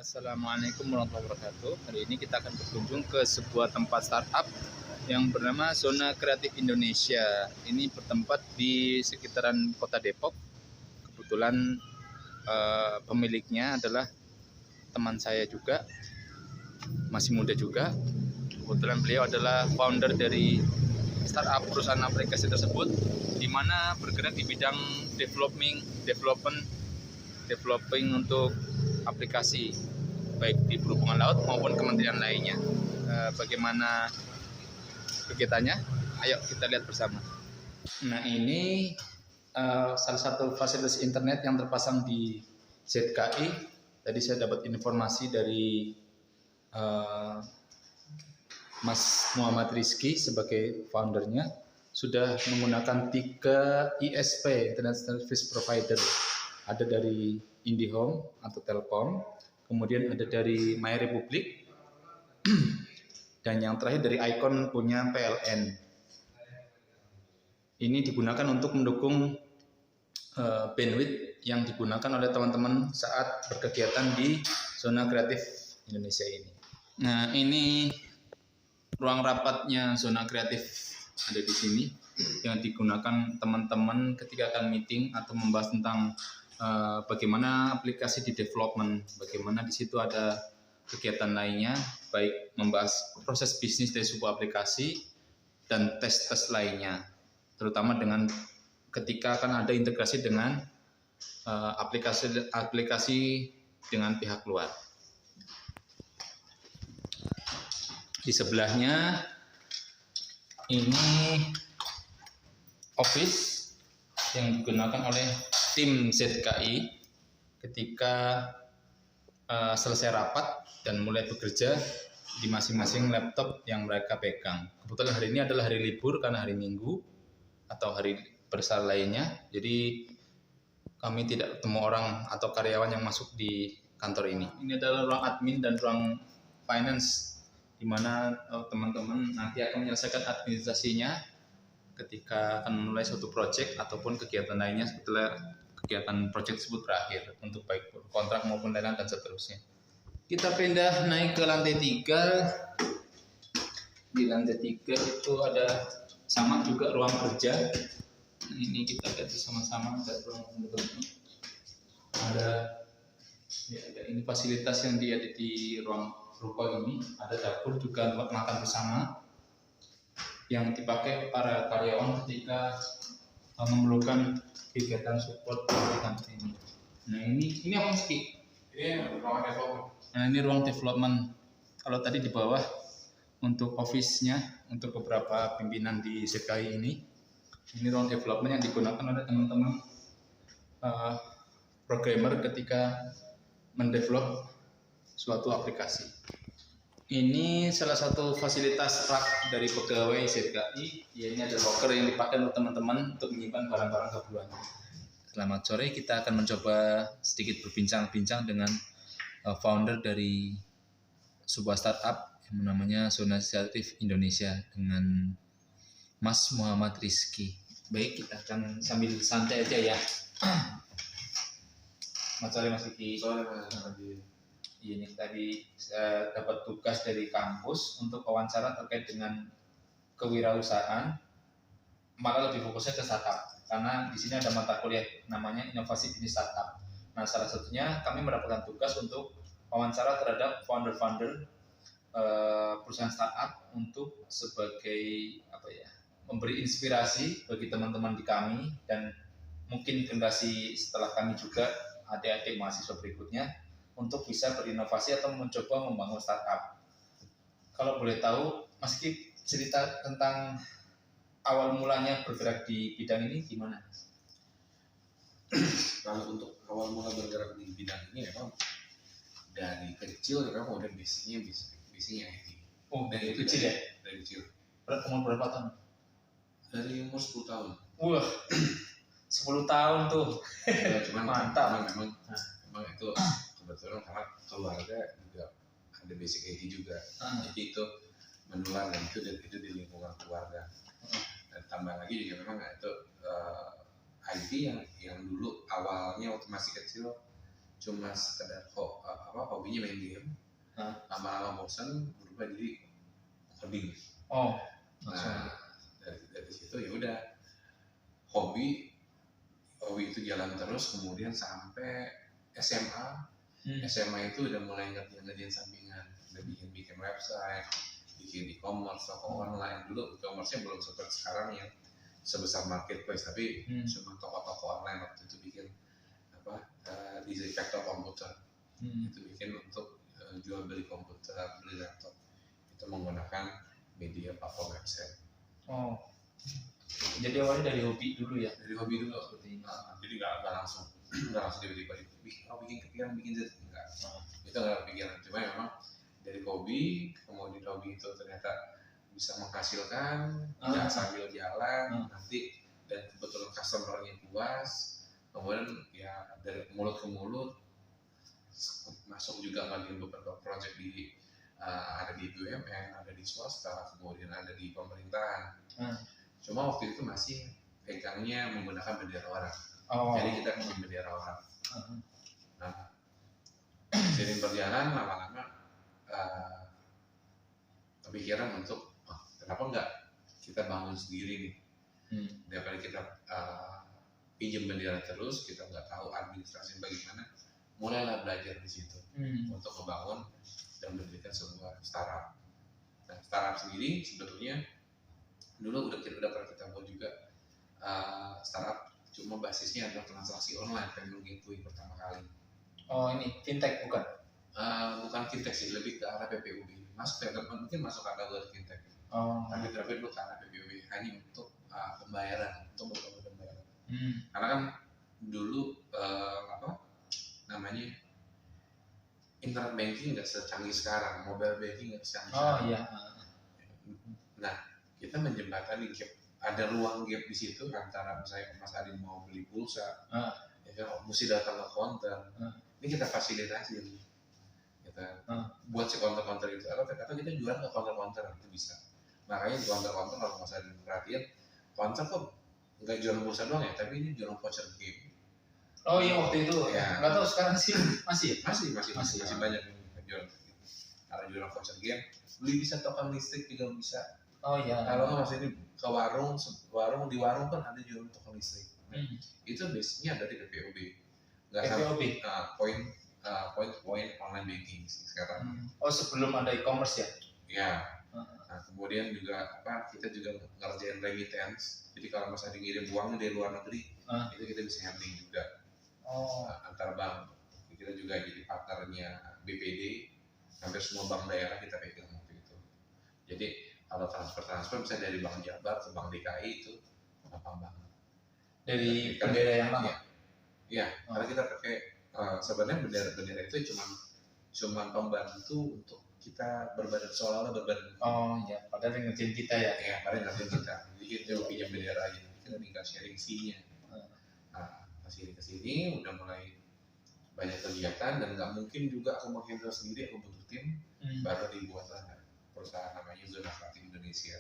Assalamualaikum warahmatullahi wabarakatuh. Hari ini kita akan berkunjung ke sebuah tempat startup yang bernama Zona Kreatif Indonesia. Ini bertempat di sekitaran Kota Depok. Kebetulan pemiliknya adalah teman saya juga, masih muda juga. Kebetulan beliau adalah founder dari startup perusahaan aplikasi tersebut, di mana bergerak di bidang developing untuk aplikasi baik di perhubungan laut maupun kementerian lainnya. Bagaimana kegiatannya? Ayo kita lihat bersama. Nah, ini salah satu fasilitas internet yang terpasang di ZKI. Tadi saya dapat informasi dari Mas Muhammad Rizky sebagai foundernya sudah menggunakan 3 ISP, Internet Service Provider. Ada dari IndiHome atau Telkom, kemudian ada dari MyRepublik, dan yang terakhir dari Icon punya PLN. Ini digunakan untuk mendukung bandwidth yang digunakan oleh teman-teman saat berkegiatan di Zona Kreatif Indonesia ini. Nah, ini ruang rapatnya Zona Kreatif ada di sini yang digunakan teman-teman ketika akan meeting atau membahas tentang bagaimana aplikasi di development, bagaimana di situ ada kegiatan lainnya, baik membahas proses bisnis dari sebuah aplikasi dan tes-tes lainnya, terutama dengan ketika akan ada integrasi dengan aplikasi dengan pihak luar. Di sebelahnya ini office yang digunakan oleh tim ZKI ketika selesai rapat dan mulai bekerja di masing-masing laptop yang mereka pegang. Kebetulan hari ini adalah hari libur karena hari Minggu atau hari besar lainnya, jadi kami tidak ketemu orang atau karyawan yang masuk di kantor ini. Ini adalah ruang admin dan ruang finance, di mana teman-teman nanti akan menyelesaikan administrasinya ketika akan memulai suatu proyek ataupun kegiatan lainnya setelah kegiatan proyek tersebut berakhir, untuk baik kontrak maupun lain-lain dan seterusnya. Kita pindah naik ke lantai 3. Di lantai 3 itu ada sama juga ruang kerja. Nah, ini kita lihat bersama-sama, ada ruang ada ini fasilitas yang ada di ruang ruko ini. Ada dapur juga untuk makan bersama yang dipakai para karyawan ketika memerlukan kegiatan support di kantor ini. Nah, ini apa sih? Ini ruang development. Nah, ini ruang development. Kalau tadi di bawah untuk office-nya, untuk beberapa pimpinan di ZKI ini ruang development yang digunakan oleh teman-teman programmer ketika mendevelop suatu aplikasi. Ini salah satu fasilitas rak dari pegawai ZKI. Ya, ini ada locker yang dipakai oleh teman-teman untuk menyimpan barang-barang keperluannya. Selamat sore, kita akan mencoba sedikit berbincang-bincang dengan founder dari sebuah startup yang namanya Zona Kreatif Indonesia dengan Mas Muhammad Rizky. Baik, kita akan sambil santai aja ya. Selamat sore Mas Rizky. Ini tadi saya dapat tugas dari kampus untuk wawancara terkait dengan kewirausahaan, malah lebih fokusnya ke startup, karena di sini ada mata kuliah namanya inovasi bisnis startup. Nah, salah satunya kami mendapatkan tugas untuk wawancara terhadap founder-founder perusahaan startup untuk sebagai memberi inspirasi bagi teman-teman di kami dan mungkin generasi setelah kami juga, adik-adik mahasiswa berikutnya, untuk bisa berinovasi atau mencoba membangun startup. Kalau boleh tahu, Mas Ki, cerita tentang awal mulanya bergerak di bidang ini gimana? Kalau untuk awal mula bergerak di bidang ini memang dari kecil memang udah basicnya IT. Oh, dari kecil ya? Dari kecil. Umur berapa tahun? Dari umur 10 tahun. Wah, 10 tahun tuh. Ya, cuman mantap. Memang itu kebetulan karena keluarga juga ada basic IT juga. Jadi itu menular, dan itu di lingkungan keluarga. Dan tambah lagi juga memang itu IT yang dulu awalnya waktu masih kecil cuma sekedar hobinya main game, lama-lama bosan berubah jadi coding. Nah dari situ ya udah hobi itu jalan terus, kemudian sampai SMA. SMA itu udah mulai ngerjain sampingan, udah bikin website, bikin e-commerce, toko online. Dulu e-commerce-nya belum seperti sekarang yang sebesar marketplace, tapi cuma toko-toko online waktu itu bikin di vektor komputer. Itu bikin untuk jual beli komputer, beli laptop. Itu menggunakan media platform website. Jadi awalnya dari hobi dulu ya? Dari hobi dulu. Jadi nggak langsung tiba-tiba bikin kepikiran bikin zat, enggak. Itu nggak kepikiran, cuma memang dari hobi, kemudian hobi itu ternyata bisa menghasilkan, tidak sambil jalan nanti, dan kebetulan customer-nya puas, kemudian ya dari mulut ke mulut masuk juga ngambil beberapa project di ada di BUMN, ada di swasta, kemudian ada di pemerintahan. Cuma waktu itu masih pegangnya menggunakan bendera orang. Jadi kita bikin bendera orang. Nah, seiring berjalan lama-lama kepikiran untuk kenapa enggak kita bangun sendiri nih, daripada kita pinjam bendera terus, kita nggak tahu administrasi bagaimana. Mulailah belajar di situ untuk membangun dan mendirikan sebuah startup. Nah, startup sendiri sebetulnya dulu udah pernah kita buat juga startup, cuma basisnya adalah transaksi online, payment gateway pertama kali. Ini fintech bukan? Bukan fintech sih, lebih ke arah PPUB. Mungkin masuk ke arah fintech. Tapi dulu ke arah PPUB hanya untuk pembayaran, untuk mempermudah pembayaran. Karena kan dulu namanya internet banking nggak secanggih sekarang, mobile banking nggak secanggih sekarang. Nah, kita menjembatani gap, ada ruang gap di situ antara misalnya Mas Adin mau beli pulsa, ya kan, mesti datang ke counter. Ini kita fasilitasi, kita buat si counter itu, atau kita jual ke counter itu bisa. Makanya di counter kalau Mas Adin perhatiin, counter kok nggak jual pulsa doang ya, tapi ini jual voucher game. Iya waktu itu, nggak tahu sekarang sih masih banyak yang jual. Kalau jual voucher game, beli bisa token listrik juga bisa. Kalau nggak Mas ini ke warung di warung kan ada jual token listrik. Itu base-nya dari PPOB. Nggak sampai point online banking sih sekarang. Sebelum ada e-commerce ya? Ya. Nah, kemudian juga kita juga ngerjain remittance. Jadi kalau Mas Adi ngirim uangnya dari luar negeri, itu kita bisa handling juga. Antar bank. Kita juga jadi partnernya BPD. Hampir semua bank daerah kita pegang waktu itu. Jadi kalau transfer bisa dari Bank Jabar ke Bank DKI itu gampang banget. Dari bendera yang lama? Iya, karena kita pakai sebenarnya bendera itu cuma pembantu untuk kita berbadan, seolah-olah berbadan. Iya, padahal yang ngerjain kita ya? Iya, padahal ngerjain kita. Jadi kita pinjam bendera aja, kita tinggal sharing fee-nya. Kesini udah mulai banyak kegiatan, dan nggak mungkin juga aku menghandle sendiri, aku butuh tim. Baru dibuatlah perusahaan namanya Zona Kreatif Indonesia.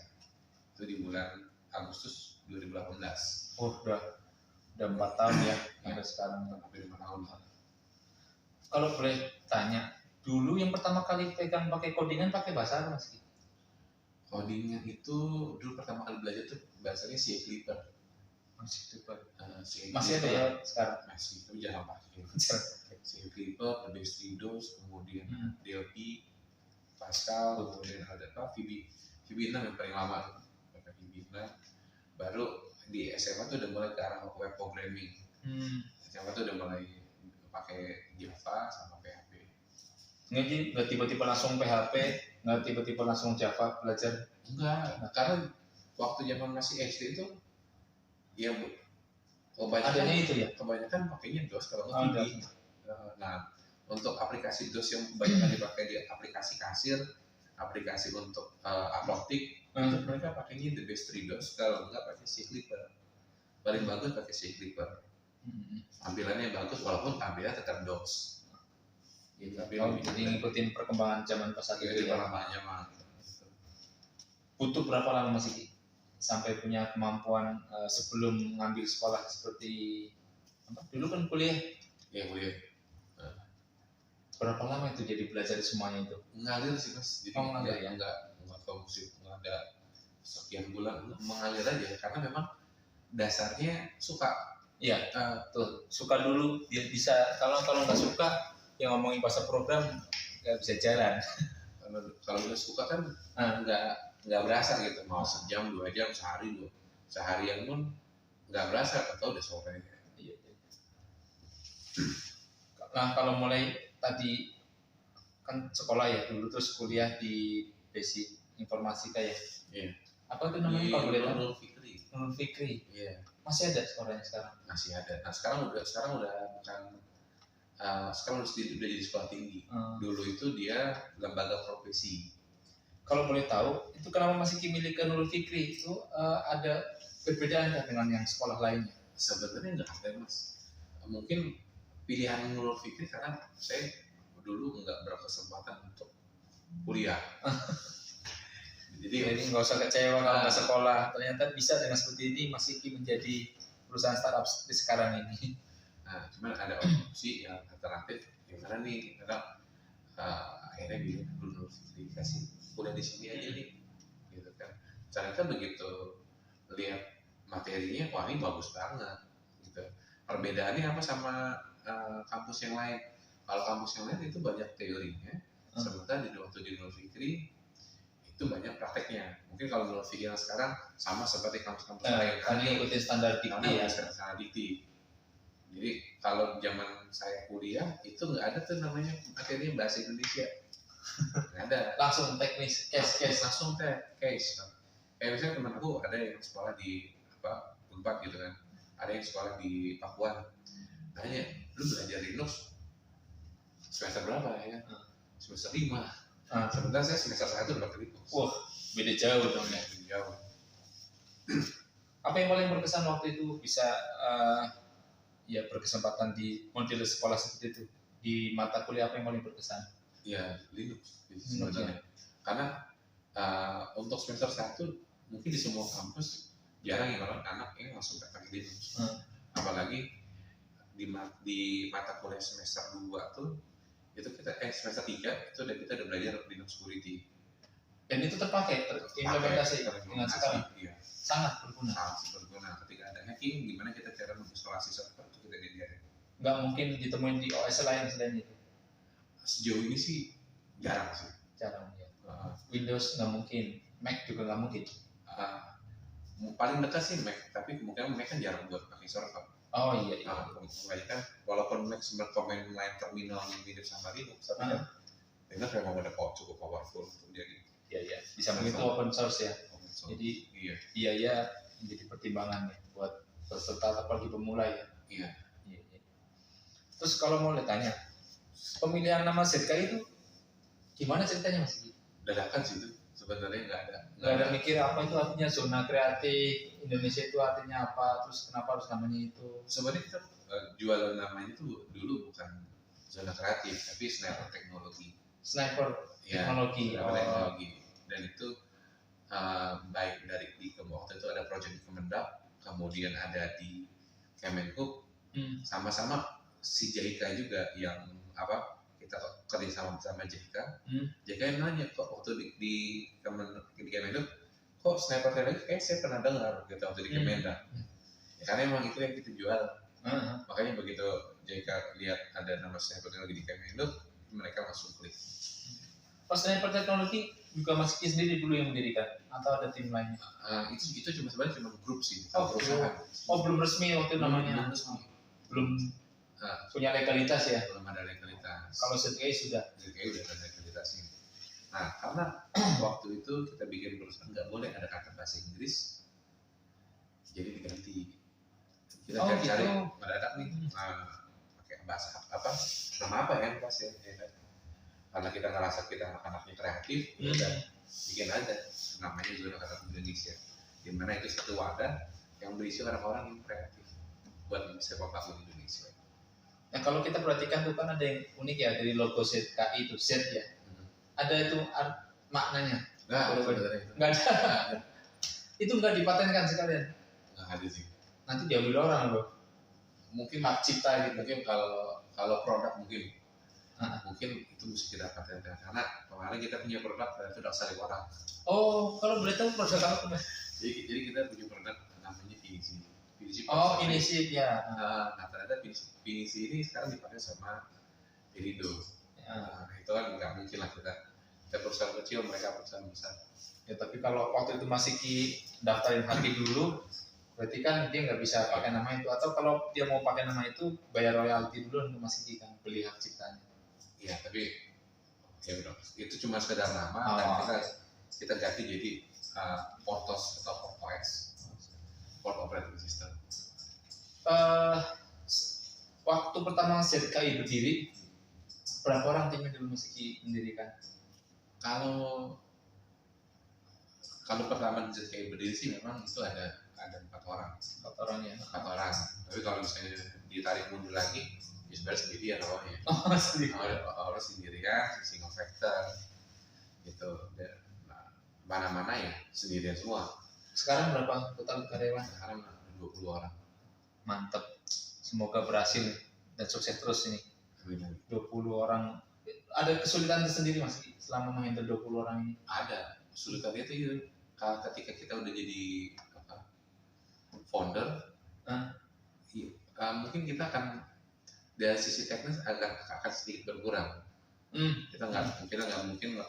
Itu di bulan Agustus 2018. Udah 4 tahun ya, sampai sekarang. Hampir 5 tahun. Kalau boleh tanya, dulu yang pertama kali pegang pakai codingan pakai bahasa apa Mas? Codingan itu dulu pertama kali belajar tuh bahasanya C Clipper. Masih ada ya sekarang? Masih, tapi jangan pakai. C Clipper, Base-3DOS, kemudian DLP, Pascal, kemudian ada VB6 yang paling lama, pakai VB6. Baru di SMA tuh udah mulai ke arah web programming. SMA tuh udah mulai pakai Java sama PHP. Nggak tiba-tiba langsung PHP, nggak tiba-tiba langsung Java belajar? Enggak, karena waktu zaman masih SD itu ya kebanyakan pakainya DOS kalau nggak VB. Nah, untuk aplikasi DOS yang kebanyakan dipakai di aplikasi kasir, aplikasi untuk uploading, itu mereka pakainya the Base-3DOS, kalau nggak pakai C Clipper. Paling bagus pakai C Clipper. Tampilannya bagus walaupun tampilannya tetap DOS. Jadi ngikutin perkembangan zaman pas saat itu ya. Butuh berapa lama Mas Iki sampai punya kemampuan sebelum ngambil sekolah seperti dulu kan kuliah? Ya kuliah. Berapa lama itu jadi belajar semuanya itu? Ngalir sih Mas. Jadi ngalir ya? Enggak fokus, enggak ada sekian bulan, mengalir aja karena memang dasarnya suka. Iya, tuh suka dulu dia bisa. Kalau nggak suka, yang ngomongin bahasa program nggak bisa jalan. Kalau udah suka kan nggak berasa gitu, mau sejam 2 jam seharian pun nggak berasa, atau udah sore. Iya. Nah kalau mulai tadi kan sekolah ya dulu, terus kuliah di basic informatika ya. Iya. Apa itu namanya kalau boleh tahu? Nurul Fikri. Iya. Masih ada sekolahnya sekarang? Masih ada. Nah sekarang udah bukan, sekarang udah jadi sekolah tinggi. Dulu itu dia lembaga profesi. Kalau boleh tahu, itu kenapa masih dimiliki Nurul Fikri? Itu ada perbedaan dengan yang sekolah lainnya? Sebenarnya nggak ada Mas. Mungkin pilihan Nurul Fikri karena saya dulu nggak berkesempatan untuk kuliah. Jadi nggak usah kecewa kalau nggak sekolah. Ternyata bisa dengan seperti ini masih menjadi perusahaan startup seperti sekarang ini. Nah, cuman ada opsi yang alternatif gimana nih? Karena akhirnya bilang dulu kasih udah di sini aja nih, gitu kan. Ternyata begitu lihat materinya, wah ini bagus banget, gitu. Perbedaannya apa sama kampus yang lain? Kalau kampus yang lain itu banyak teorinya, sementara waktu di Nurul Fikri itu banyak prakteknya. Mungkin kalau Nurul Fikri yang sekarang sama seperti kampus-kampus lain. Karena ikutin standar dikti ya. Standar dikti. Jadi kalau zaman saya kuliah itu nggak ada tuh namanya materi bahasa Indonesia. Nggak ada. Langsung teknis, case. Langsung case. Kayak misalnya teman aku ada yang sekolah di Unpad gitu kan. Ada yang sekolah di Pakuan. Nanya, lu belajar Linux semester berapa ya? Semester 5. Sebentar saya semester 1 udah pakai Linux. Wah, beda jauh dong ya. Beda jauh. Apa yang paling berkesan waktu itu bisa ya berkesempatan di model sekolah seperti itu, di mata kuliah apa yang paling berkesan? Ya Linux sebenarnya. Karena untuk semester 1 mungkin di semua kampus jarang yang anak yang langsung pakai Linux. Apalagi di mata kuliah semester 2 tuh itu kita semester 3 itu kita udah belajar Linux security. Dan itu terpakai implementasi dengan sekarang. Iya. Sangat berguna. Ketika ada hacking, gimana kita cara mengisolasi server itu kita diajarin. Nggak mungkin ditemuin di OS lain selain itu. Sejauh ini sih jarang sih. Jarang ya. Windows nggak mungkin, Mac juga nggak mungkin. Paling dekat sih Mac, tapi kemungkinan Mac kan jarang buat pakai server. Oh iya. Kan walaupun Mac sebenarnya komen line terminal yang mirip sama Linux, tapi kan Linux memang udah cukup powerful untuk jadi. Iya. Bisa begitu open source ya. Jadi biaya menjadi pertimbangan ya buat peserta apalagi pemula ya. Iya. Terus kalau mau tanya, pemilihan nama ZK itu gimana ceritanya Mas? Dadakan sih itu sebenarnya nggak ada mikir apa itu artinya zona kreatif Indonesia itu artinya apa, terus kenapa harus namanya itu? Sebenarnya kita jualan namanya itu dulu bukan zona kreatif tapi sniper teknologi. Teknologi. Dan itu baik dari di waktu itu ada proyek di Kemendak, kemudian ada di Kemenhub, sama-sama si JIK juga yang kita kerja sama JIK. JIK yang nanya kok waktu di Kemenhub kok sniper teknologi saya pernah dengar gitu waktu di Kemendak. Ya, karena emang itu yang kita jual. Makanya begitu JIK lihat ada nama sniper teknologi di Kemenhub, mereka langsung klik. Pas sniper teknologi juga Mas Ki sendiri dulu yang mendirikan atau ada tim lainnya? Itu sebenarnya cuma grup sih. Belum resmi waktu namanya. Belum punya legalitas ya? Belum ada legalitas. Kalau ZKI sudah? ZKI udah ada legalitasnya. Nah, karena waktu itu kita bikin perusahaan nggak boleh ada kata bahasa Inggris, jadi diganti. Kita cari mendadak nih, pakai bahasa nama apa ya pas ya? Karena kita ngerasa kita anak-anaknya kreatif, udah bikin aja namanya Zona Kreatif Indonesia. Dimana itu satu wadah yang berisi orang-orang yang kreatif buat sepak bola Indonesia. Nah kalau kita perhatikan tuh kan ada yang unik ya dari logo ZKI itu Z ya. Ada itu maknanya? Nggak ada. Itu nggak dipatenkan sekalian? Nggak ada sih. Nanti diambil orang loh. Mungkin hak cipta gitu. Mungkin kalau produk mungkin. mungkin itu mesti kita patenkan karena kemarin kita punya produk itu udah saling orang. Oh, kalau boleh tahu produk apa Mas? Jadi kita punya produk namanya PVC. Oh, PVC ya. Nah ternyata PVC ini sekarang dipakai sama Perindo. Nah, itu kan nggak mungkin lah kita perusahaan kecil, mereka perusahaan besar. Ya tapi kalau waktu itu masih daftarin haki dulu, berarti kan dia nggak bisa pakai nama itu. Atau kalau dia mau pakai nama itu, bayar royalti dulu untuk Mas Kiki kan beli hak ciptanya. Iya, tapi ya udah, itu cuma sekedar nama dan kita ganti jadi Portos atau PortOS, Port Operating System. Waktu pertama ZKI berdiri, berapa orang timnya dulu Mas Kiki mendirikan? Kalau pertama ZKI berdiri sih memang itu ada 4 orang. 4 orang ya. 4 orang. Tapi kalau misalnya ditarik mundur lagi, ya sebenarnya sendirian awalnya. Awalnya sendirian, single factor, gitu. Dan mana-mana ya sendirian semua. Sekarang berapa total karyawan? Sekarang 20 orang. Mantap. Semoga berhasil dan sukses terus ini. 20 orang. Ada kesulitan tersendiri Mas selama menghandle 20 orang ini? Ada. Kesulitannya itu ketika kita udah jadi founder, mungkin kita akan dari sisi teknis akan sedikit berkurang. Kita nggak mungkin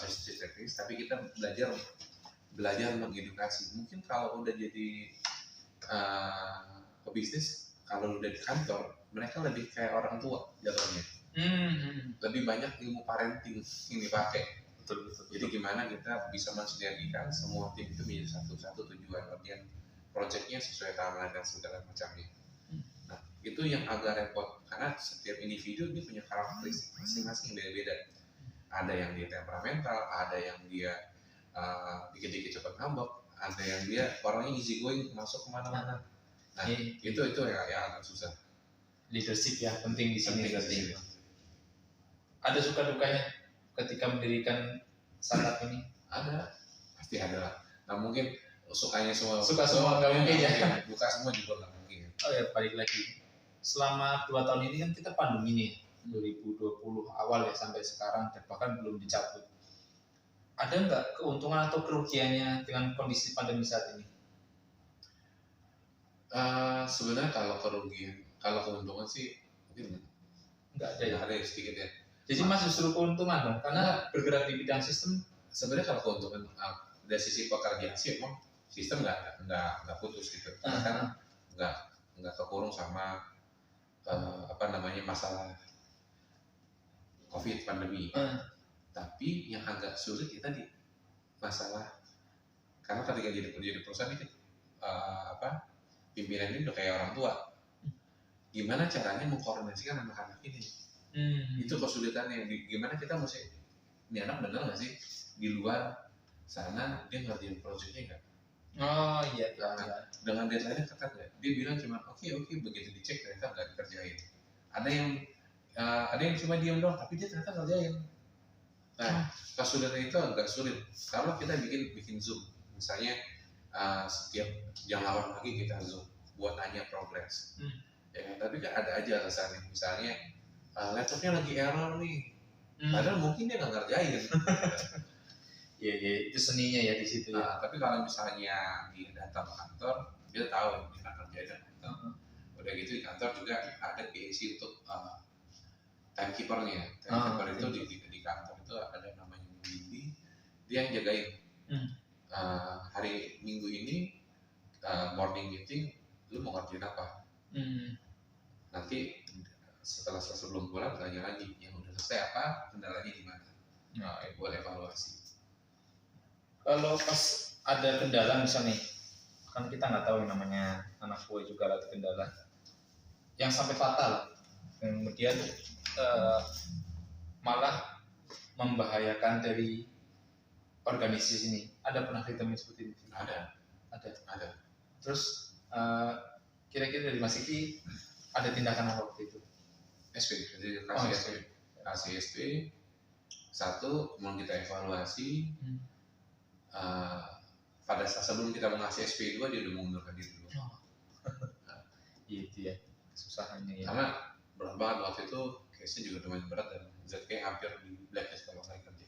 sisi teknis, tapi kita belajar mengedukasi. Mungkin kalau udah jadi pebisnis, kalau udah di kantor, mereka lebih kayak orang tua jatuhnya. Lebih banyak ilmu parenting yang dipakai. Betul. Jadi gimana kita bisa mensinergikan semua tim itu menjadi satu tujuan, bagian proyeknya sesuai timeline dan segala macamnya. Nah, itu yang agak repot karena setiap individu dia punya karakteristik masing-masing beda-beda. Ada yang dia temperamental, ada yang dia dikit-dikit cepat ngambek, ada yang dia orangnya easy going, masuk kemana-mana. Nah, itu yang agak susah. Leadership ya penting di sini. Ada suka dukanya ketika mendirikan startup ini? Ada, pasti ada lah. Nah mungkin sukanya semua nggak mungkin ya. Duka semua juga nggak mungkin. Oh ya, balik lagi. Selama 2 tahun ini kan kita pandemi nih, 2020 awal ya sampai sekarang dan bahkan belum dicabut. Ada nggak keuntungan atau kerugiannya dengan kondisi pandemi saat ini? Sebenarnya kalau keuntungan sih mungkin nggak ada ya. Ada sedikit ya. Jadi Mas justru keuntungan dong, karena bergerak di bidang sistem. Sebenarnya kalau keuntungan dari sisi pekerjaan sih emang sistem nggak putus gitu, kan nggak kekurung sama masalah COVID pandemi. Tapi yang agak sulit kita di masalah karena ketika jadi perusahaan ini pimpinan ini udah kayak orang tua. Gimana caranya mengkoordinasikan anak-anak ini? Itu kesulitannya. Gimana kita mesti ini anak benar nggak sih di luar sana dia ngerjain proyeknya nggak? Oh iya. Dengan deadline-nya ketat nggak? Dia bilang cuma oke begitu dicek ternyata nggak dikerjain. Ada yang cuma diam doang tapi dia ternyata ngerjain. Nah kesulitan itu agak sulit. Kalau kita bikin Zoom misalnya setiap jam 8 pagi kita Zoom buat nanya progress. Ya, tapi kan ada aja alasannya. Misalnya laptopnya lagi error nih. Padahal mungkin dia nggak ngerjain. Iya, itu seninya ya di situ ya. Tapi kalau misalnya dia datang ke kantor, dia tahu dia akan kerjain kantor. Udah gitu di kantor juga ada PAC untuk timekeeper-nya. Timekeeper itu di kantor itu ada namanya Windy, dia yang jagain. Hari Minggu ini morning meeting, lu mau ngerjain apa? Nanti setelah sebelum pulang tanya lagi yang udah selesai apa, kendalanya di mana? Nah, buat evaluasi. Kalau pas ada kendala misalnya, kan kita nggak tahu yang namanya anak buah juga ada kendala yang sampai fatal, kemudian malah membahayakan dari organisasi ini. Ada pernah ditemui seperti itu? Ada. Terus kira-kira dari Mas Iki ada tindakan apa waktu itu? SP, jadi kasih SP. Satu, mau kita evaluasi. Pada saat sebelum kita mengasih SP2 dia udah mengundurkan diri dulu. Itu ya kesusahannya ya. Karena berat banget waktu itu case-nya juga lumayan berat dan ZK hampir di blacklist kalau saya kerja.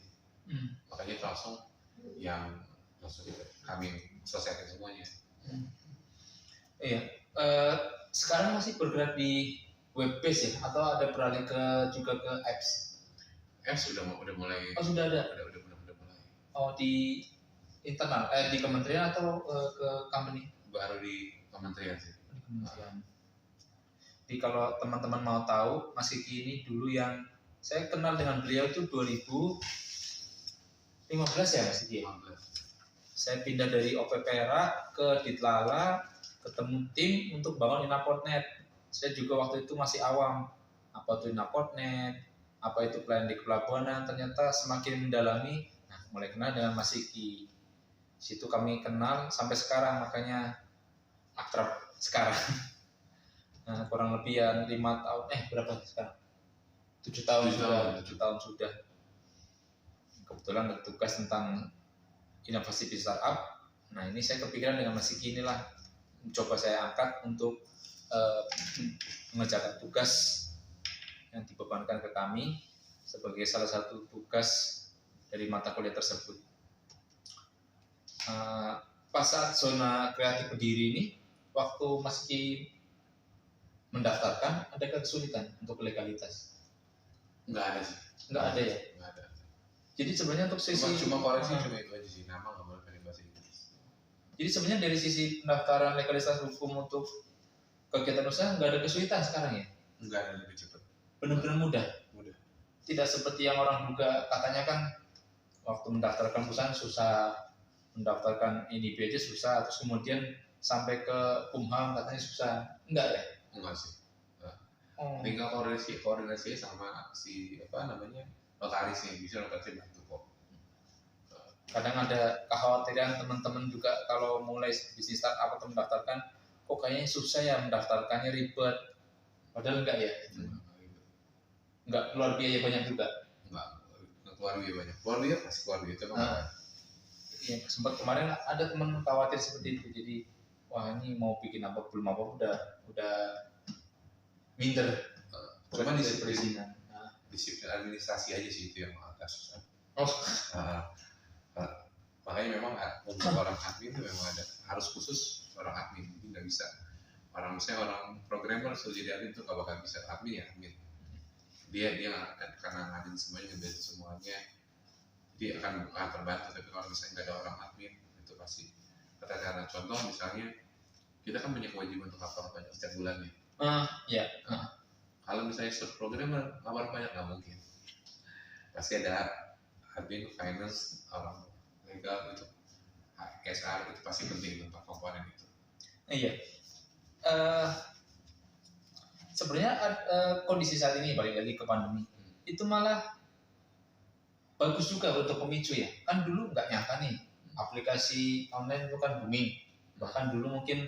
Makanya itu langsung kami selesaikan semuanya. Iya. Sekarang masih bergerak di web base ya, atau ada beralih juga ke apps? Apps udah mulai. Oh sudah ada. Udah mulai. Oh di internal, di kementerian atau ke company? Baru di kementerian sih. Di kementerian. Jadi kalau teman-teman mau tahu, Mas Kiki ini dulu yang saya kenal dengan beliau itu 2015 ya Mas Kiki. 15. Saya pindah dari OP Perak ke Ditlala, ketemu tim untuk bangun Inaport.net. Saya juga waktu itu masih awam, apa itu Inaport.net, apa itu pelayanan di pelabuhanan. Ternyata semakin mendalami, nah mulai kenal dengan Mas Kiki. Situ kami kenal sampai sekarang, makanya akrab sekarang. Nah, kurang lebih ya 5 tahun, berapa sekarang? 7 tahun sudah. Kebetulan bertugas tentang inovasi di startup. Nah ini saya kepikiran dengan Mas Kiki inilah, coba saya angkat untuk mengerjakan tugas yang dibebankan ke kami sebagai salah satu tugas dari mata kuliah tersebut. Pas saat zona kreatif berdiri ini, waktu Mas Kiki mendaftarkan, ada kesulitan untuk legalitas? Enggak ada sih. Enggak ada ya? Enggak ada. Jadi sebenarnya untuk sisi cuma koreksi cuma itu aja sih, nama nggak boleh pakai bahasa Inggris. Jadi sebenarnya dari sisi pendaftaran legalitas hukum untuk kegiatan usaha nggak ada kesulitan sekarang ya? Nggak ada, lebih cepat. Benar-benar mudah. Mudah. Tidak seperti yang orang juga katanya kan waktu mendaftarkan perusahaan susah, mendaftarkan ini aja susah, terus kemudian sampai ke Kumham katanya susah. Enggak ya? Enggak sih. Tinggal koordinasi sama si notaris yang bisa notaris bantu kok. Kadang ada kekhawatiran teman-teman juga kalau mulai bisnis startup atau mendaftarkan, kok kayaknya susah ya mendaftarkannya, ribet. Padahal enggak ya? Enggak keluar biaya banyak juga. Enggak keluar biaya banyak. Keluar biaya pasti keluar biaya itu Iya, sempat kemarin ada teman khawatir seperti itu. Jadi wah ini mau bikin apa belum apa udah minder. Cuma disiplin administrasi aja sih itu yang agak susah. Makanya memang untuk orang admin itu memang harus khusus orang admin, itu nggak bisa misalnya orang programmer sudah jadi admin itu nggak bakal bisa admin ya admin. Dia karena admin semuanya ngambil semuanya, jadi akan terbantu. Tapi kalau misalnya nggak ada orang admin itu pasti karena contoh misalnya kita kan punya kewajiban untuk lapor pajak setiap bulan ya. Kalau misalnya programmer lapor pajak nggak mungkin, pasti ada admin, finance, orang legal itu, HR itu pasti penting untuk komponen itu. Iya. Sebenarnya kondisi saat ini balik lagi ke pandemi, itu malah bagus juga untuk pemicu ya. Kan dulu nggak nyangka nih aplikasi online itu kan booming. Bahkan dulu mungkin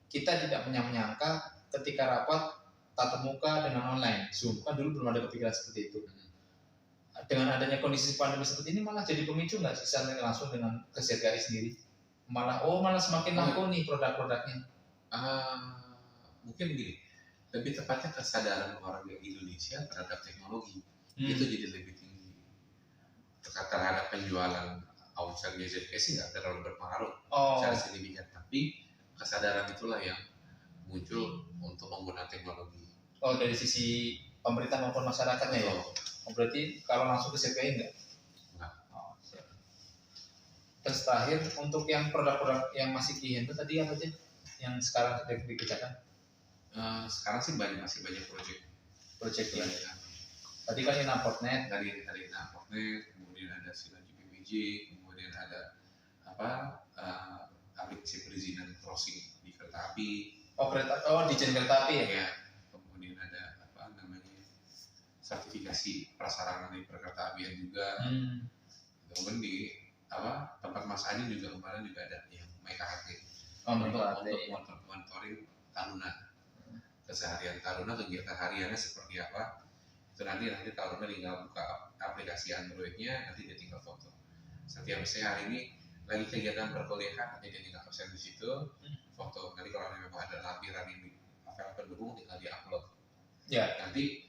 kita tidak menyangka ketika rapat tatap muka dengan online, Zoom, kan dulu belum ada kepikiran seperti itu. Dengan adanya kondisi pandemi seperti ini malah jadi pemicu nggak sih langsung dengan KZKI sendiri? Malah semakin laku nih produk-produknya. Mungkin gini, lebih tepatnya kesadaran orang di Indonesia terhadap teknologi itu jadi lebih tinggi. Terhadap penjualan omset GZK sih nggak terlalu berpengaruh secara signifikan, tapi kesadaran itulah yang muncul untuk menggunakan teknologi. Dari sisi pemerintah maupun masyarakatnya ya? Berarti kalau langsung ke CPI enggak? Terus terakhir untuk yang produk-produk yang masih dihandle tadi apa sih yang sekarang sedang dikerjakan? Sekarang sih masih banyak proyek ya. Tadi kan Inaport.net, kemudian ada Sinergi PBJ, kemudian ada aplikasi perizinan crossing di kereta api. Di kereta api ya? Kemudian ada sertifikasi prasarana di perkereta apian juga. Kemudian di tempat Mas Adi juga kemarin juga ada yang MKHT untuk monitoring Taruna, keseharian Taruna, kegiatan hariannya seperti apa. Itu nanti Taruna tinggal buka aplikasi Androidnya, nanti dia tinggal foto. Setiap misalnya hari ini lagi kegiatan perkuliahan, nanti dia tinggal absen di situ, foto. Nanti kalau memang ada lampiran ini apa pendukung tinggal di upload. Nanti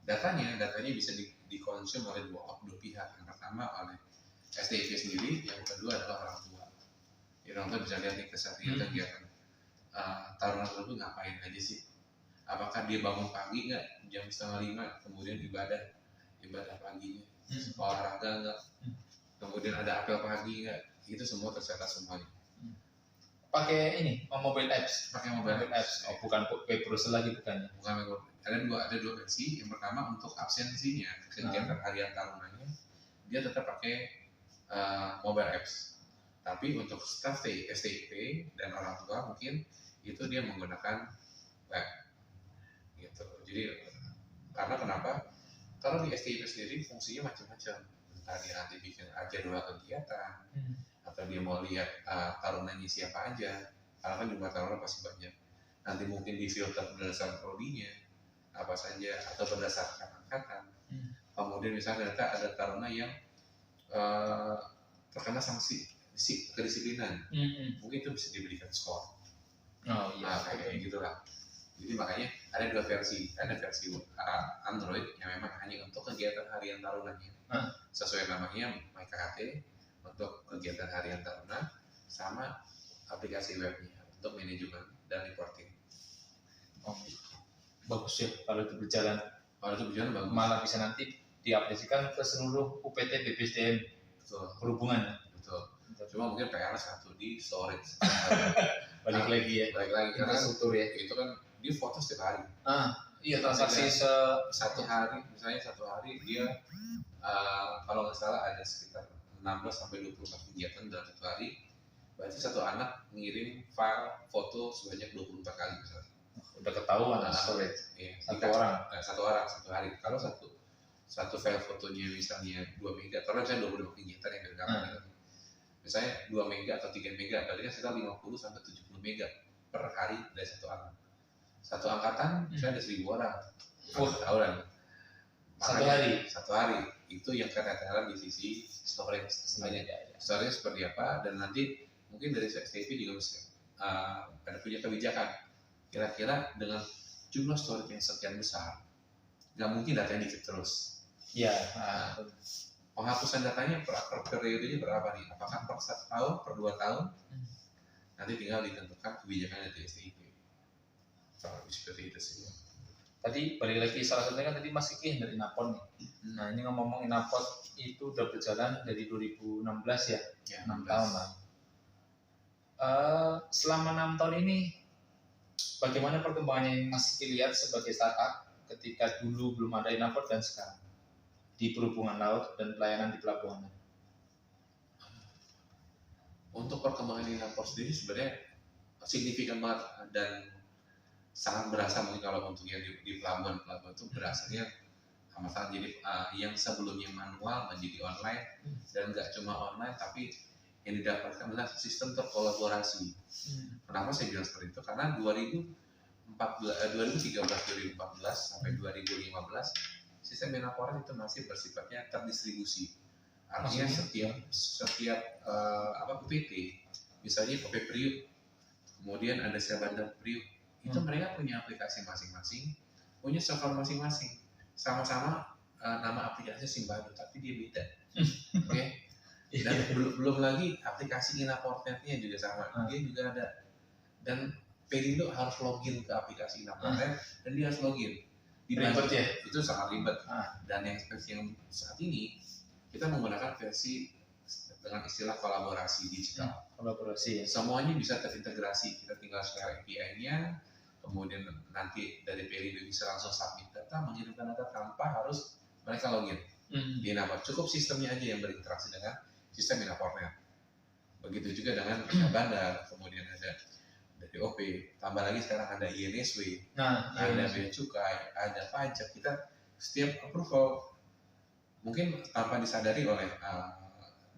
datanya bisa dikonsum oleh dua pihak. Yang pertama oleh STIP sendiri, yang kedua adalah orang tua. Jadi orang tua bisa lihat nih keseharian kegiatan tarunan tersebut ngapain aja sih. Apakah dia bangun pagi nggak jam 4:30 kemudian ibadah paginya, olahraga nggak, kemudian ada apel pagi nggak, itu semua tercatat semuanya. Pakai ini mobile apps, oh bukan web browser lagi bukan ada dua versi. Yang pertama untuk absensinya kegiatan harian tarunanya dia tetap pakai mobile apps, tapi untuk staff STIP dan orang tua mungkin itu dia menggunakan web gitu. Jadi karena kenapa? Kalau di STIP sendiri fungsinya macam-macam, entah dia nanti bikin jadwal kegiatan atau dia mau lihat tarunannya siapa aja, karena kan jumlah tarunan pasti banyak. Nanti mungkin di filter berdasarkan prodinya apa saja atau berdasarkan angkatan. Kemudian misalnya ada taruna yang terkena sanksi kedisiplinan, mungkin itu bisa diberikan skor. Kayak gitulah. Jadi makanya ada dua versi, ada versi Android yang memang hanya untuk kegiatan harian tarunanya, sesuai namanya MyKHT untuk kegiatan harian taruna, sama aplikasi webnya untuk manajemen dan reporting. Bagus ya kalau itu berjalan. Bagus. Malah bisa nanti diaplikasikan ke seluruh UPT BPSDM. Perhubungan. Betul. Cuma mungkin PR satu di storage. Balik lagi karena infrastruktur ya. Itu kan dia foto setiap hari. Iya, transaksi satu hari dia kalau nggak salah ada sekitar 16-20 kegiatan dalam satu hari. Berarti satu anak ngirim file foto sebanyak 24 kali misalnya. Udah ketahuan storage. Iya, satu orang satu hari. Kalau satu file fotonya misalnya 2 mega, karena misalnya 22 kegiatan yang bergambar. Misalnya 2 mega atau 3 mega, berarti kan sekitar 50-70 mega per hari dari satu anak. Satu angkatan misalnya ada 1.000 orang. Tahunan. Satu hari. Itu yang keteteran di sisi storage. Storage seperti apa, dan nanti mungkin dari STIP juga bisa ada punya kebijakan. Kira-kira dengan jumlah storage yang sekian besar, nggak mungkin datanya dikit terus. Iya. Penghapusan datanya per periodenya berapa nih? Apakah per 1 tahun, per 2 tahun? Nanti tinggal ditentukan kebijakan dari STIP. Seperti itu sih. Tadi balik lagi, salah satunya kan tadi Mas Kiki dari Inapon nih. Nah ini ngomong Inapon itu udah berjalan dari 2016 ya, 6 tahun lah. Selama 6 tahun ini bagaimana perkembangannya yang Mas Kiki lihat sebagai startup ketika dulu belum ada Inapon dan sekarang di perhubungan laut dan pelayanan di pelabuhan? Untuk perkembangan Inapon sendiri sebenarnya signifikan banget dan sangat berasa. Mungkin kalau untuk yang di pelabuhan itu berasanya amat. Jadi yang sebelumnya manual menjadi online, dan nggak cuma online tapi yang didapatkan adalah sistem terkolaborasi. Kenapa saya bilang seperti itu? Karena 2013-2014 sampai 2015 sistem Inapor itu masih bersifatnya terdistribusi. Artinya setiap UPT, misalnya UP Priuk, kemudian ada Syah Bandar Priuk, itu mereka punya aplikasi masing-masing, punya server masing-masing, sama-sama nama aplikasinya Simbadu, tapi dia beda. Oke. Dan belum lagi aplikasi Inaportnya juga sama, dia juga ada. Dan Pelindo harus login ke aplikasi Inaportnet dan dia harus login. Ribet ya? Itu sangat ribet. Dan yang saat ini kita menggunakan versi dengan istilah kolaborasi digital. Kolaborasi ya. Semuanya bisa terintegrasi. Kita tinggal share API-nya, kemudian nanti dari Pelindo bisa langsung submit data, mengirimkan data tanpa harus mereka login di Inaport. Cukup sistemnya aja yang berinteraksi dengan sistem Inaportnet. Begitu juga dengan bandar, kemudian ada dari OP, tambah lagi sekarang ada INSW, ada bea cukai, ada pajak. Kita setiap approval mungkin tanpa disadari oleh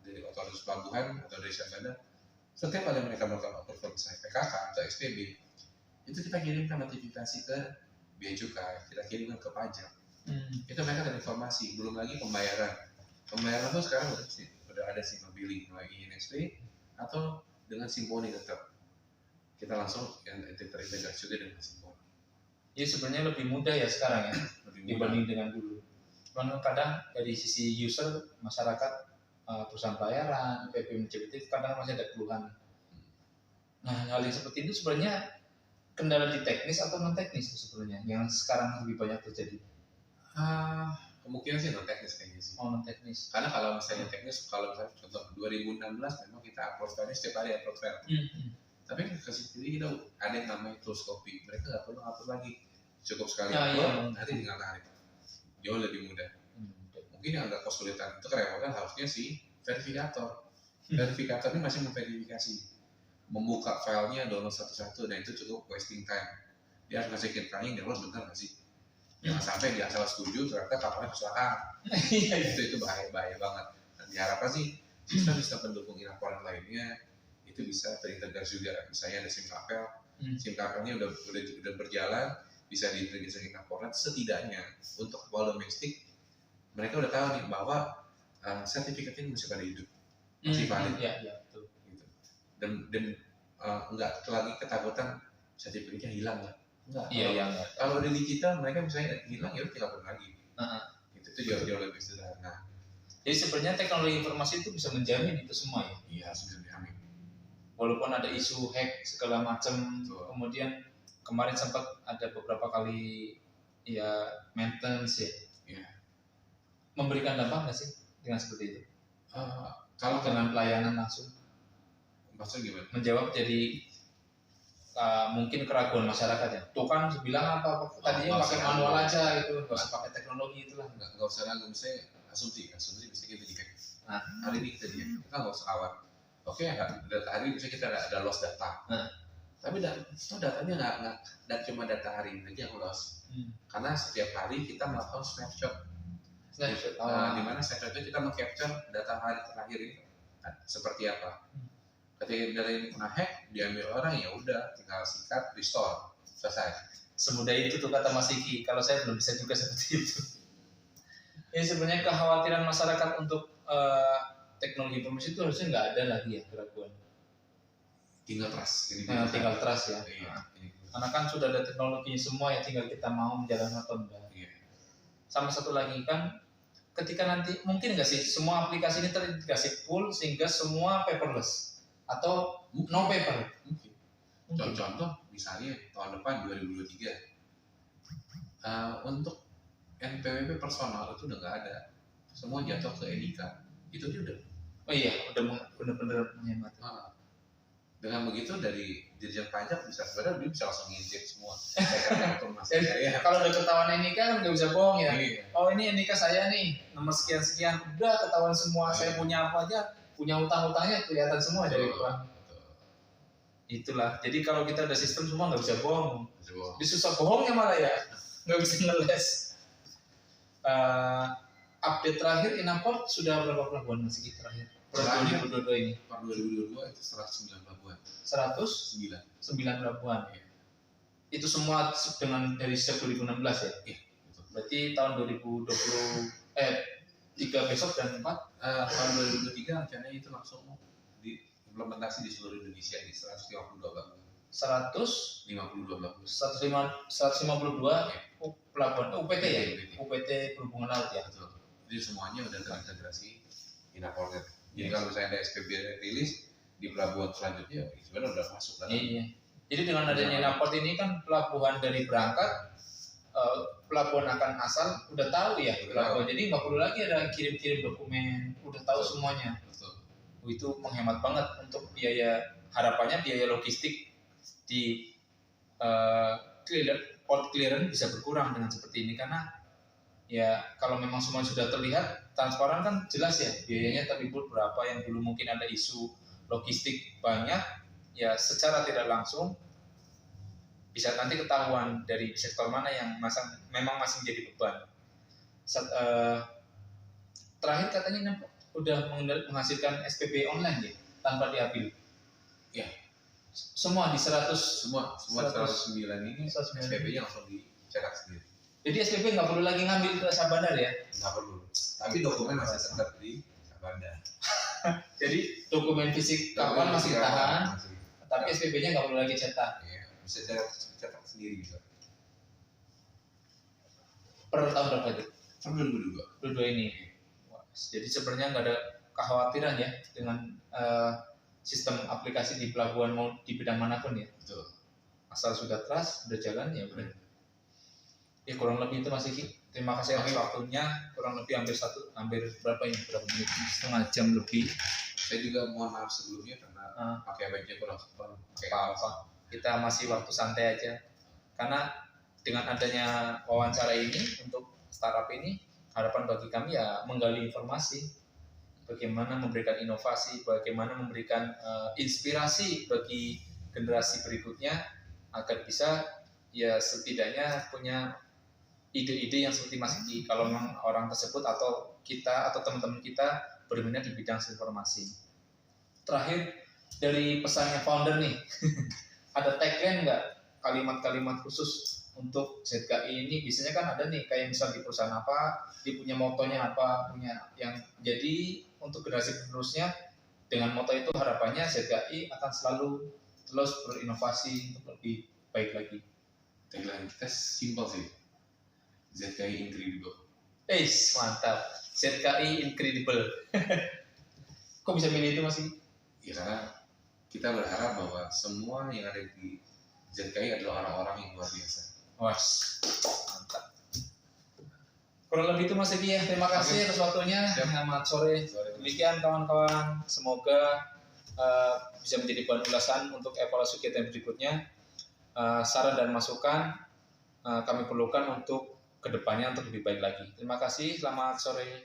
dari otoritas pelabuhan atau dari bandar, setiap kali mereka melakukan approval misalnya PKK atau SPB, itu kita kirimkan notifikasi ke bea cukai, kita kirimkan ke pajak. Itu mereka ada informasi. Belum lagi pembayaran itu sekarang udah ada single billing melalui INSW atau dengan Simponi tetap. Kita langsung yang terintegrasi juga dengan Simponi. Jadi sebenarnya lebih mudah ya sekarang ya dibanding dengan dulu. Cuman kadang dari sisi user, masyarakat, perusahaan pelayaran, PPM itu kadang masih ada keluhan. Nah, hal yang seperti itu sebenarnya kendala di teknis atau non teknis itu sebenarnya yang sekarang lebih banyak terjadi. Kemungkinan sih non teknis kayaknya sih. Oh, non teknis. Karena kalau misalnya teknis, kalau misalnya contoh 2016 memang kita upload file setiap hari upload file. Tapi ke sini kita ada yang namanya tools copy, mereka nggak perlu upload lagi, cukup sekali upload, nanti tinggal tarik, jauh lebih mudah. Mungkin yang agak kesulitan itu kerepotan harusnya si verifikator. Verifikator ini masih memverifikasi, membuka filenya, download satu-satu, dan itu cukup wasting time. Dia harus ngasih tanya download benar nggak sih? Jangan sampai dia asal setuju ternyata kapalnya kesalahan. itu bahaya banget. Dan diharapkan sih sistem pendukung laporan lainnya itu bisa terintegrasi juga. Misalnya ada SIM kapel, SIM kapelnya udah berjalan, bisa diintegrasi laporan. Setidaknya untuk kapal domestik mereka udah tahu nih bahwa sertifikatnya masih pada hidup, masih valid. Betul. Gitu. Dan nggak lagi ketakutan sertifikatnya hilang lah. Enggak. Kalau di digital mereka misalnya hilang ya udah tinggal lagi. Itu jauh lebih sederhana. Jadi sebenarnya teknologi informasi itu bisa menjamin itu semua ya. Iya, bisa menjamin. Walaupun ada isu hack segala macam, kemudian kemarin sempat ada beberapa kali ya maintenance ya. Iya. Memberikan dampak nggak sih dengan seperti itu? Kalau dengan pelayanan langsung. Maksudnya gimana? Menjawab jadi mungkin keraguan masyarakat ya. Tuh kan bilang apa tadinya pakai manual aja gitu, nggak usah pakai teknologi itulah. Nggak usah ragu, misalnya asumsi bisa kita dicek. Nah, hari ini kita nggak usah khawatir. Oke, data hari bisa kita ada loss data. Tapi datanya nggak cuma data hari ini aja yang loss. Karena setiap hari kita melakukan snapshot. Di mana snapshot itu kita meng-capture data hari terakhir ini seperti apa. Ketika data ini kena hack, diambil orang ya udah tinggal sikat, restore, selesai. Semudah itu tuh kata Mas Iki. Kalau saya belum bisa juga seperti itu. Ini sebenarnya kekhawatiran masyarakat untuk teknologi informasi itu harusnya nggak ada lagi ya keraguan. Tinggal trust. Tinggal trust ya. Karena kan sudah ada teknologinya semua ya, tinggal kita mau menjalankan atau enggak. Sama satu lagi kan, ketika nanti mungkin nggak sih semua aplikasi ini terintegrasi full sehingga semua paperless atau no paper? Mungkin. Contoh misalnya tahun depan 2023 untuk NPWP personal itu udah nggak ada, semua jatuh ke NIK. Itu dia udah. Oh iya, udah benar-benar menghemat. Dengan begitu dari Dirjen Pajak sebenarnya dia bisa langsung nginjek semua. Kalau udah ketahuan NIK kan nggak bisa bohong ya. Oh ini NIK saya nih, nomor sekian udah ketahuan semua. Saya punya apa aja, punya utang-utangnya kelihatan semua dari uang. Itulah. Jadi kalau kita ada sistem semua nggak bisa bohong. Jadi susah bohongnya malah ya, nggak bisa ngeles. Update terakhir Inaport sudah berapa pelabuhan masih terakhir? Per 2022 ini. Per 2022 itu 109 pelabuhan. 109 pelabuhan. Ya. Itu semua dengan dari sejak 2016 ya? Iya. Berarti tahun 3 besok dan 4? Tahun 2023 rencananya itu langsung diimplementasi di seluruh Indonesia di 152 pelabuhan. 152 pelabuhan UPT ya? UPT Perhubungan Laut ya? Betul. Jadi semuanya udah terintegrasi Inaport. Jadi kalau misalnya ada SPB rilis di pelabuhan selanjutnya, sebenarnya udah masuk kan? Iya. Jadi dengan adanya Inaport ini kan pelabuhan dari berangkat, pelabuhan akan asal udah tahu ya pelabuhan. Jadi nggak perlu lagi ada kirim-kirim dokumen, udah tahu semuanya. Betul. Itu menghemat banget untuk biaya, harapannya biaya logistik di port clearance bisa berkurang dengan seperti ini, karena ya kalau memang semua sudah terlihat transparan kan jelas ya biayanya terlibat berapa. Yang dulu mungkin ada isu logistik banyak ya, secara tidak langsung bisa nanti ketahuan dari sektor mana yang memang masih menjadi beban. Terakhir katanya udah menghasilkan SPP online ya tanpa diambil. Ya. Semua di 109 ini SPP-nya langsung dicetak sendiri. Jadi SPP nggak perlu lagi ngambil ke Sabandar ya? Nggak perlu. Tapi dokumen masih tetap di Sabandar. Jadi dokumen fisik kapal masih tahan, tapi SPP-nya nggak perlu lagi cetak. Iya, bisa cetak sendiri juga. Per tahun berapa itu? Per 2022 ini. Wah, jadi sebenarnya nggak ada kekhawatiran ya dengan sistem aplikasi di pelabuhan mau di bidang manapun ya. Betul. Asal sudah trust, sudah jalan ya benar. Ya kurang lebih itu Mas Iki. Terima kasih atas waktunya. Kurang lebih hampir berapa menit? Setengah jam lebih. Saya juga mohon maaf sebelumnya karena pakai mic-nya kurang pakai apa. Kita masih waktu santai aja. Karena dengan adanya wawancara ini untuk startup ini, harapan bagi kami ya menggali informasi, bagaimana memberikan inovasi, bagaimana memberikan inspirasi bagi generasi berikutnya agar bisa ya setidaknya punya ide-ide yang seperti Mas Iki kalau memang orang tersebut atau kita atau teman-teman kita berminat di bidang informasi. Terakhir dari pesannya founder nih, ada tagline nggak, kalimat-kalimat khusus untuk ZKI ini? Biasanya kan ada nih kayak misal di perusahaan apa, dia punya motonya apa, punya yang jadi untuk generasi penerusnya dengan moto itu harapannya ZKI akan selalu terus berinovasi untuk lebih baik lagi. Tagline kita simpel sih. ZKI Incredible. Mantap. ZKI Incredible. Kok bisa milih itu Mas? Ya karena kita berharap bahwa semua yang ada di ZKI adalah orang-orang yang luar biasa. Was, mantap. Kurang lebih itu Mas Eki ya. Terima kasih atas waktunya. Selamat sore. Demikian kawan-kawan. Semoga bisa menjadi bahan ulasan untuk evaluasi kita berikutnya. Saran dan masukan kami perlukan untuk kedepannya untuk lebih baik lagi. Terima kasih, selamat sore.